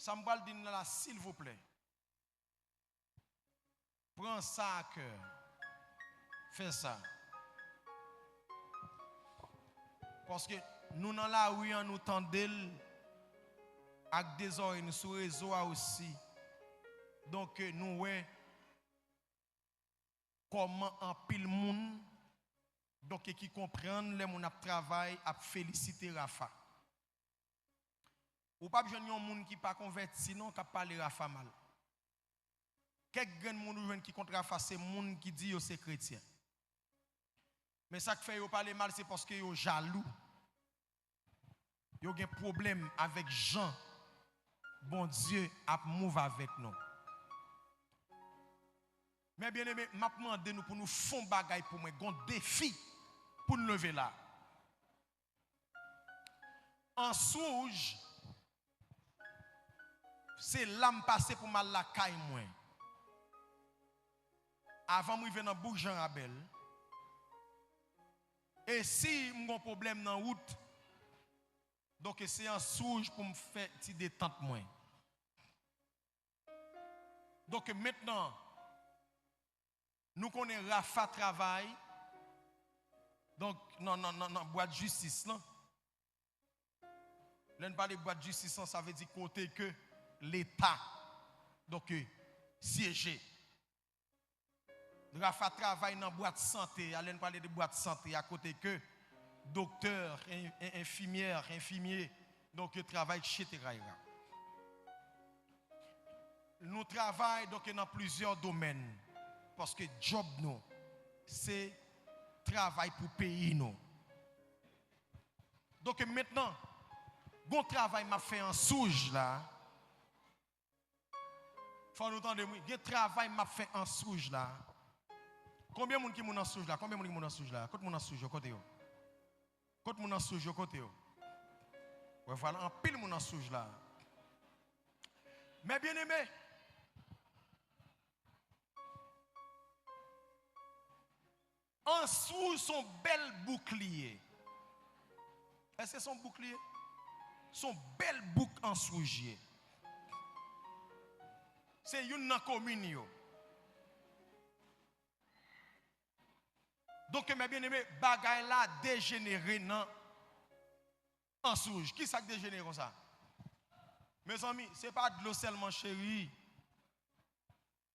Ça me va le dire là, s'il vous plaît. Prends ça à cœur. Fais ça. Parce que nous dans la rue, nous tendons avec des oreilles sur le réseau aussi. Donc nous voyons comment en pile monde donc qui comprennent les gens qui travaillent à féliciter Rafa. Ou pas besoin de monde qui pas converti sinon qui parler Rafa mal. Quelques gens monde qui contre Rafa c'est monde qui dit que c'est chrétien. Mais ça qui fait yo parler mal c'est parce que yo jaloux. Yo gen problème avec Jean. Bon Dieu a mouve avec nous. Mais bien aimé, m'a demandé nous pour nous font bagaille pour moi, gon défi pour nous lever là. En souge, c'est l'âme passée pour mal la caille moi. Avant moi venir dans Bourg Jean Rabel. Et si mon problème dans route, donc c'est en souge pour me faire petit détente moi. Donc maintenant nous connaissons Rafa travail. Donc, non, boîte de justice, non. Là, on parle de boîte de justice, ça veut dire côté que l'État, donc, siégé. Rafa travaille dans la boîte de santé. Là, on parle de boîte de santé, à côté que docteur, infirmière, infirmier, donc, travaille chez Terraïra. Nous travaillons donc dans plusieurs domaines. Parce que job nous, c'est travail pour payer nous. Donc maintenant, bon travail m'a fait en souge là. Faut nous entendre moi, bon travail m'a fait en souge là. Combien de monde qui moun en souge là? Combien de monde qui moun en souge là? Côté moun en souge côté yo. Côté moun en souge côté yo. Ouais voilà, en pile moun en souge là. Mais bien aimé, en sous son bel bouclier. Est-ce que son bouclier? Son bel bouc en sougier. C'est une commune. Donc, mes bien-aimés, bagay la dégénéré en souge. Qui ça dégénéré comme ça? Mes amis, ce n'est pas de l'eau seulement chérie.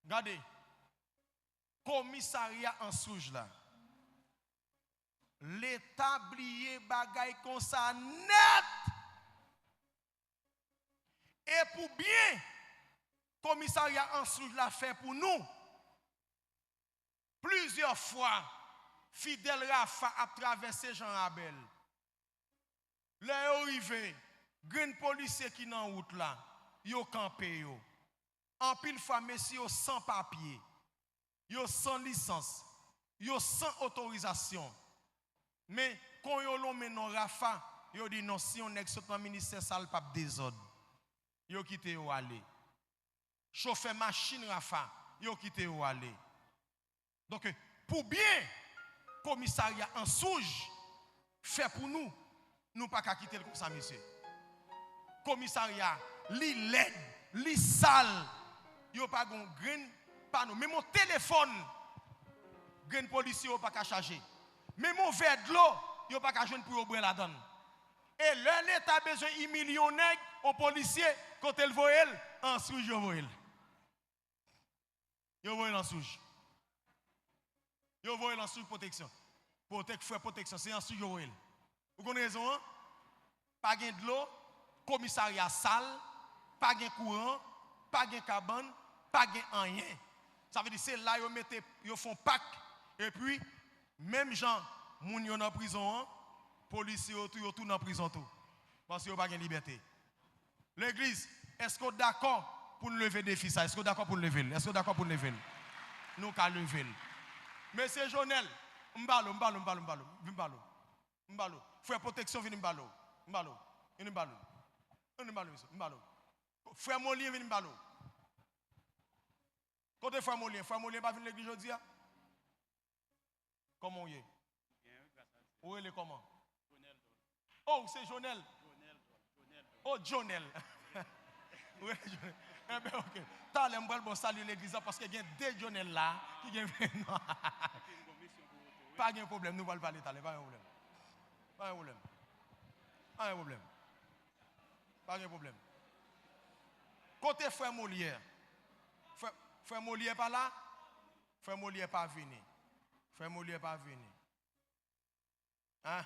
Regardez. Commissariat en souge là. L'État blié bagay comme ça net. Et pour bien, commissariat en souge l'a fait pour nous. Plusieurs fois, Fidel Rafa a traversé Jean Rabel. Les arrivé, green policier qui dans route là, yo campé yo. En pile fois messieurs sans papier, yo sans licence, yo sans autorisation. Mais quand yo l'on menon Rafa, yo dit non si on est dans le ministère ça le pape désordre. Yo quitté yo aller. Chauffeur machine Rafa, yo quitté yo aller. Donc pour bien commissariat en souge fait pour nous, nous pas qu'à quitter comme ça monsieur. Commissariat li laid, li sale. Yo pas gon grain pas nous. Même mon téléphone grain policier yo pas qu'à charger. Même mon verre de l'eau, yo pas qu'à joindre pour boire la donne. Et l'État besoin de millionnaires aux policiers quand ils voient en souge yo voient. Yo voient en souge. Yo voient en souge protection. Protection, c'est en souge yo voient. Vous connaissez raison hein? Pas gain de l'eau, commissariat sale, pas gain courant, pas gain cabane, pas gain rien. Ça veut dire c'est là yo mettez yo font pack et puis même gens moun yo dans prison, policiers yo tout dans prison tout parce que yo pas gain liberté. L'église, est-ce que d'accord pour nous lever défi ça? Est-ce que d'accord pour nous lever? Est-ce que d'accord pour nous lever? Nous ka lever. Monsieur Jonel, m'balo. Frère protection vini m'balo. Frère Molien vini m'balo. Côté frère Molien pas venir l'église aujourd'hui. Comment y est? Où est comment? Oh, c'est Jonel. Oh, Jonel. Eh bien, ok. T'as l'air bon saluer l'église parce qu'il y a des jeunes là qui viennent. Pas de problème, nous allons parler, pas de problème. Pas de problème. Pas de problème. Pas de problème. Côté frère Molière. Frère Molière pas là? Frère Molière pas venu. Frère Molière pas venu. Hein?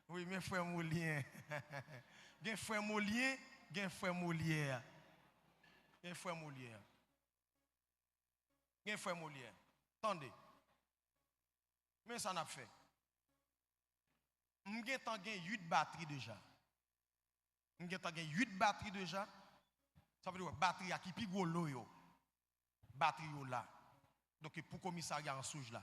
Oui, mais frère Molière. Gen frère Molière, gen frère Molière. Gen frère Molière. Gen frère Molière. Attendez. Mais ça n'a fait. M'gen tant gen 8 batteries déjà. M'gen tant gen 8 batteries déjà. Ça veut dire batterie qui pi gros lo yo. Batterie yo là. Donc pour commissariat en souge là.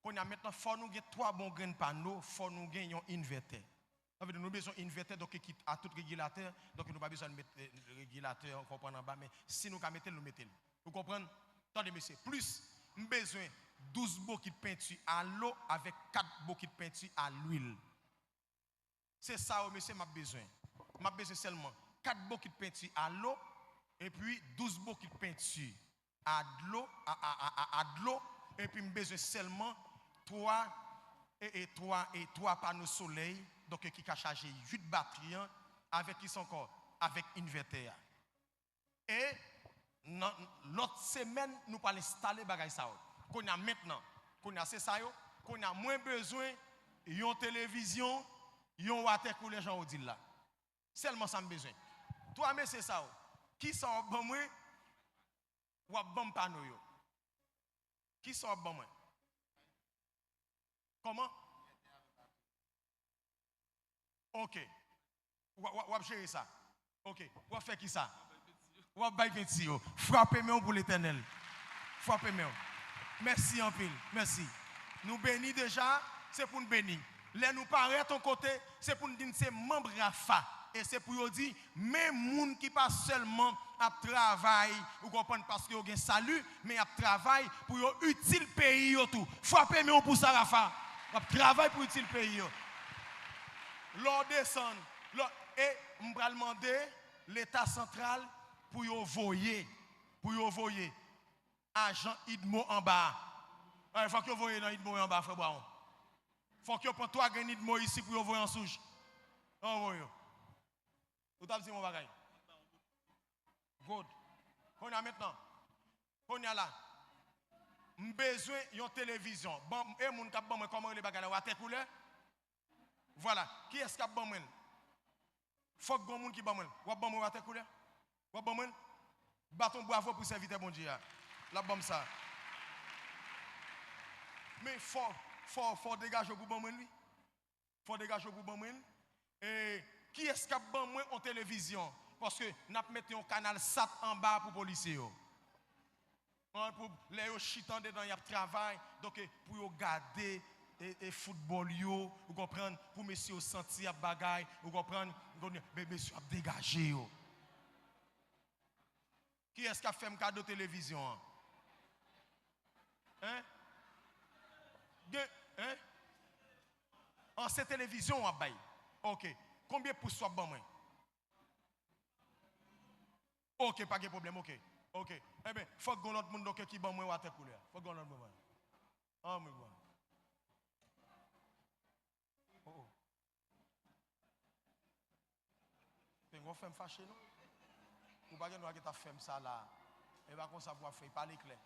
Qu'on a maintenant faut nous gen 3 bons grains de panneaux, faut nous gen un inverter. Ça veut dire nous besoin inverter donc qui à tout régulateur, donc nous pas besoin de mettre le régulateur comprendre en bas mais si nous ka mettre nous mettez. Vous comprenez? Attendez monsieur, plus nous besoin 12 bouquets de peinture à l'eau avec 4 bouquets de peinture à l'huile. C'est ça monsieur m'a besoin. M'a besoin seulement 4 bouquets de peinture à l'eau et puis 12 bouquets de peinture à de l'eau et puis m'a besoin seulement 3 panneaux soleil donc qui a chargé 8 batteries avec qui sont encore avec inverter. Et l'autre semaine nous pas installer bagay ça. Qu'on a maintenant, qu'on a c'est ça yo, qu'on a moins besoin yon télévision, yon water cooler gens dit là. Seulement ça me besoin. Toi mais c'est ça. Qui sont bon moi ou bon panneau yo. Qui sont bon moi? Comment? OK. Ou gérer ça. OK. Ou faire qui ça? Ou bail petit yo. Frappez-moi pour l'Éternel. Frappez-moi. Merci en pile. Merci. Nous bénis déjà, c'est pour nous bénir. Les nous paraît ton côté, c'est pour nous dire c'est membre Rafa. Et c'est pour nous dire, même gens qui pas seulement à travail, vous comprenez, parce qu'ils ont un salut, mais à travail pour utile pays tout. Frappez-moi pour ça, Rafa. Travail pour utile pays. L'on descend. Et on va demander l'État central pour y voyer. Agent Idmo en bas. Il faut que vous voyez dans Idmo en bas, frère Baron. Il faut que vous preniez 3 grains d'Idmo ici pour vous voyez en souche. Vous avez dit mon bagage. Good. On a maintenant. On a là. Besoin d'une télévision. Bon, et mon cap bon comment les bagages là water couleur. Voilà. Qui est-ce qui a bon moi? Faut que monde qui bon moi. Ou bon moi water couleur. Ou bon moi. Bâton bravo pour serviteur bon Dieu. La bombe ça. Mais faut dégager pour bon moi lui. Faut dégager pour bon moi. Et qui est-ce qui a bon moi en télévision? Parce que n'a mettre un canal SAT en bas pour policiers. Pour les chitant dedans, il y a travail. Donc pour garder et football yo, vous comprenez? Pour monsieur sentir bagaille, vous comprenez? Mais monsieur a dégagé. Qui est-ce qui a fait un cadeau télévision? Hein? Hein? En cette télévision en bail. OK. Combien pour soi bon moi? OK, pas de problème, OK. OK. Eh bien, il faut que l'autre monde qui bon moi water couleur. Faut que l'autre monde. Ah mais bon. Oh. T'es une femme fâchée non? Ou pas que nous avons fait ça là. Et pas comme ça pour faire parler clair.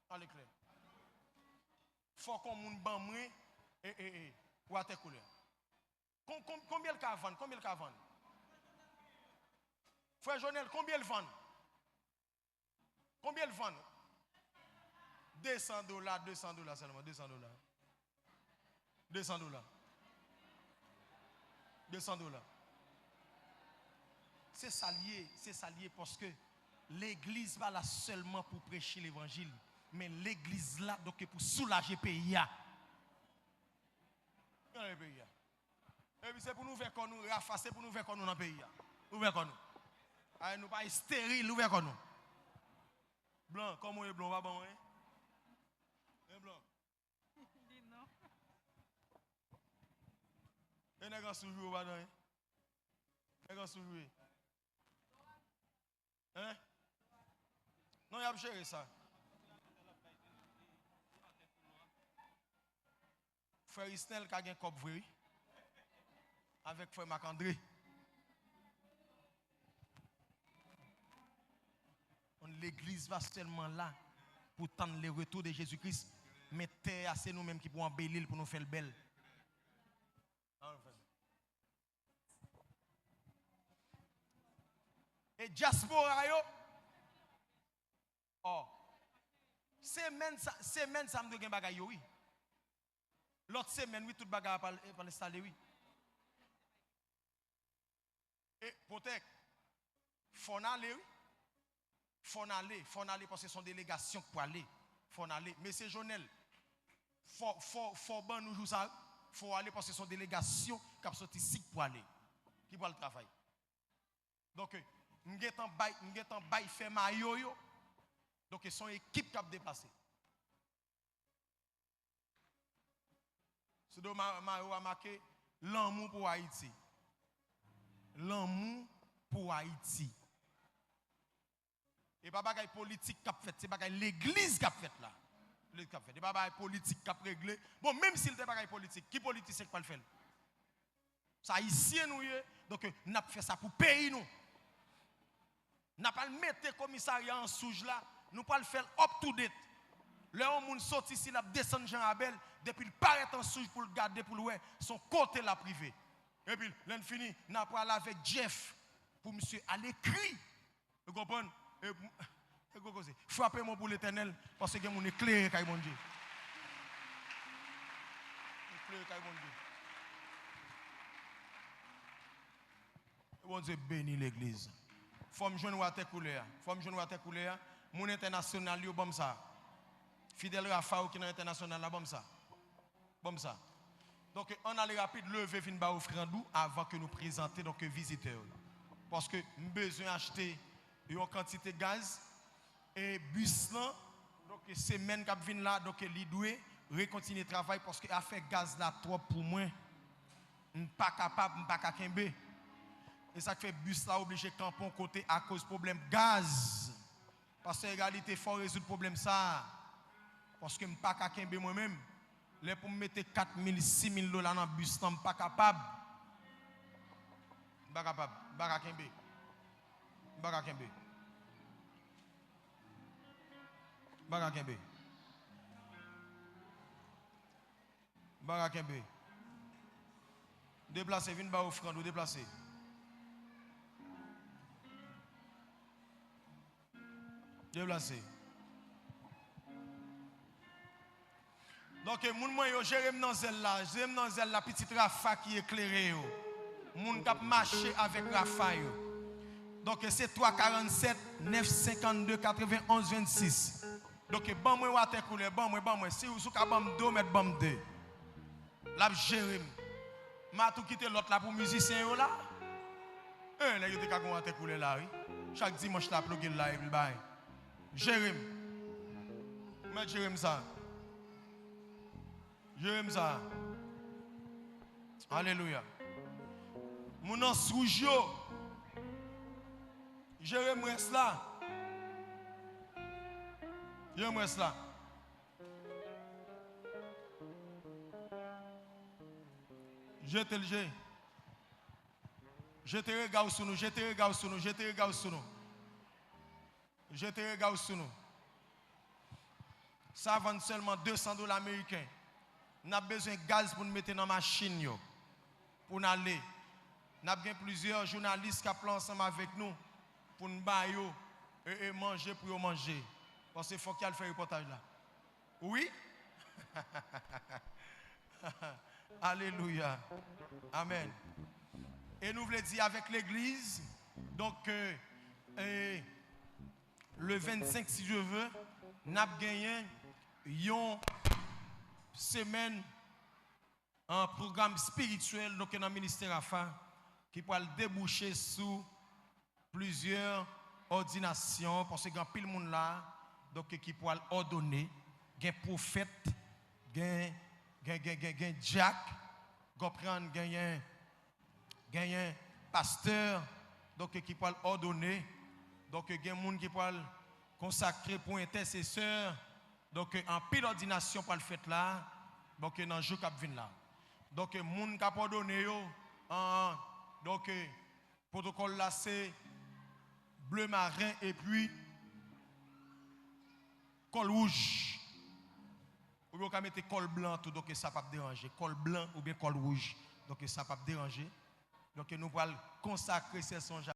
Parler clair. Faut qu'on moun ban moi water couleur. Combien le ka vendre? Combien le ka vendre? Frère Jonel, combien le vend? Combien le vend? $200 seulement, $200. $200. C'est salier parce que l'église pas là seulement pour prêcher l'évangile, mais l'église là donc pour soulager le pays. Et puis c'est pour nous faire qu'on nous raffacer, pour nous faire qu'on nous dans le pays. Ouvert qu'on nous. Allez, nous pas stérile, ouvert qu'on nous. Blanc, comment est blanc, va bon, hein? Un blanc. Dis non. Et n'est-ce pas soujou, va dans, hein? N'est-ce pas soujou? Hein? Non, il a géré ça. Frère Isnel qui a un cop vrai avec frère Marc-André. L'église va seulement là pour tendre le retour de Jésus-Christ. Mais c'est nous-mêmes qui pouvons embellir pour nous faire belle. Et diaspora yo. Oh. Semaine ça me donne bagay yo oui. L'autre semaine oui tout bagay pas installé oui. Et peut-être faut aller oui. Faut aller parce que son délégation pour aller. Faut aller. Mais c'est Jonel. Faut ban nous jour ça. Faut aller parce que son délégation qui a sorti ici pour aller. Qui va le travail. Donc m'getan bay fait maillot yo. Donc son équipe qui a déplacé. C'est donc maillot a marqué l'amour pour Haïti. L'amour pour Haïti. Et pas bagaille politique qui a fait, c'est bagaille l'église qui a fait là. L'église qui a fait. Et pas bagaille politique qui a réglé. Bon, même s'il était bagaille politique, qui politicien qui va le faire? Ça ici nous donc n'a fait ça pour pays nous. N'a pas le mettre commissariat en souge là, nous pas le faire up to date. Le monde sorti ici là descend Jean Abel depuis le paraît en souge pour le garder pour le son côté la privé. Et puis l'en fini, n'a pas aller avec Jeff pour monsieur à l'écrit. Vous comprenez? Frappez-moi pour l'éternel parce que mon éclairé quand mon Dieu. Éclairé quand mon Dieu. Bon Dieu bénit l'église. Faut me joindre à tes couleurs. Faut me joindre à tes couleurs. Mon international yo bam ça. Fidèle Rafa qui est international là bam ça. Bam ça. Donc on a les rapide lever fin ba offrande avant que nous présenter donc visiteurs. Parce que nous besoin acheter une quantité de gaz et bus là donc semaine qui vient là donc li doué recontinuer travail parce que a fait gaz là trop pour moi pas capable pas kembe et ça fait bus là obligé camper côté à cause problème gaz parce que en réalité faut résoudre problème ça parce que pas kembe moi même les pour mettre 4 000 6 000 dollars dans bus là pas capable pas kembe Barakembe. Barakembe. Barakembe. Déplacez, venez ba offrande, ou déplacez. Déplacez. Donc, moun moi yo Jérém dans zèle là, petite Rafa qui éclairé yo. Moun k'ap marcher avec Rafa yo. Donc c'est 347 952 91 26. Donc bon moi water couler, bon moi si vous sou ka bam 2 mettre bam 2. La Jérém. M'a tout quitter l'autre là pour musicien yo là. Là yo te ka gon water couler là oui. Chaque dimanche la plugger là et puis bye. Jérém. Mais Jérém ça. Jérém ça. Alléluia. Mon nom souj yo. Jérém reste là. Jérém reste là. Jetez le jet. Jetez le regard sur nous. Jetez le regard sur nous. Jetez le regard sur nous. Jetez le regard sur nous. Ça vend seulement $200 américains. Nous avons besoin de gaz pour nous mettre dans la machine. Pour nous aller. Nous avons plusieurs journalistes qui appellent ensemble avec nous. Pour nous bailler et manger pour manger. Parce qu'il faut qu'il y ait le reportage là. Oui? Alléluia. Amen. Et nous voulons dire avec l'église, donc le 25 si je veux, nous avons gagné une semaine un programme spirituel donc dans le ministère AFA qui pourra déboucher sous plusieurs ordinations parce qu'il y a pile monde là donc qui pourra ordonner, il y a un prophète, il y a un Jack, il y a un pasteur donc qui pourra ordonner Donc il y a des gens qui peuvent consacrer pour intercesseur. Donc en pile ordination pour le fait là. Donc dans le jour qui vient là. Donc les gens qui peuvent donner donc protocole là c'est bleu marin et puis col rouge. Ou bien on peut mettre col blanc tout, donc ça ne peut pas déranger. Col blanc ou bien col rouge, donc ça ne peut pas déranger. Donc nous allons consacrer ces songes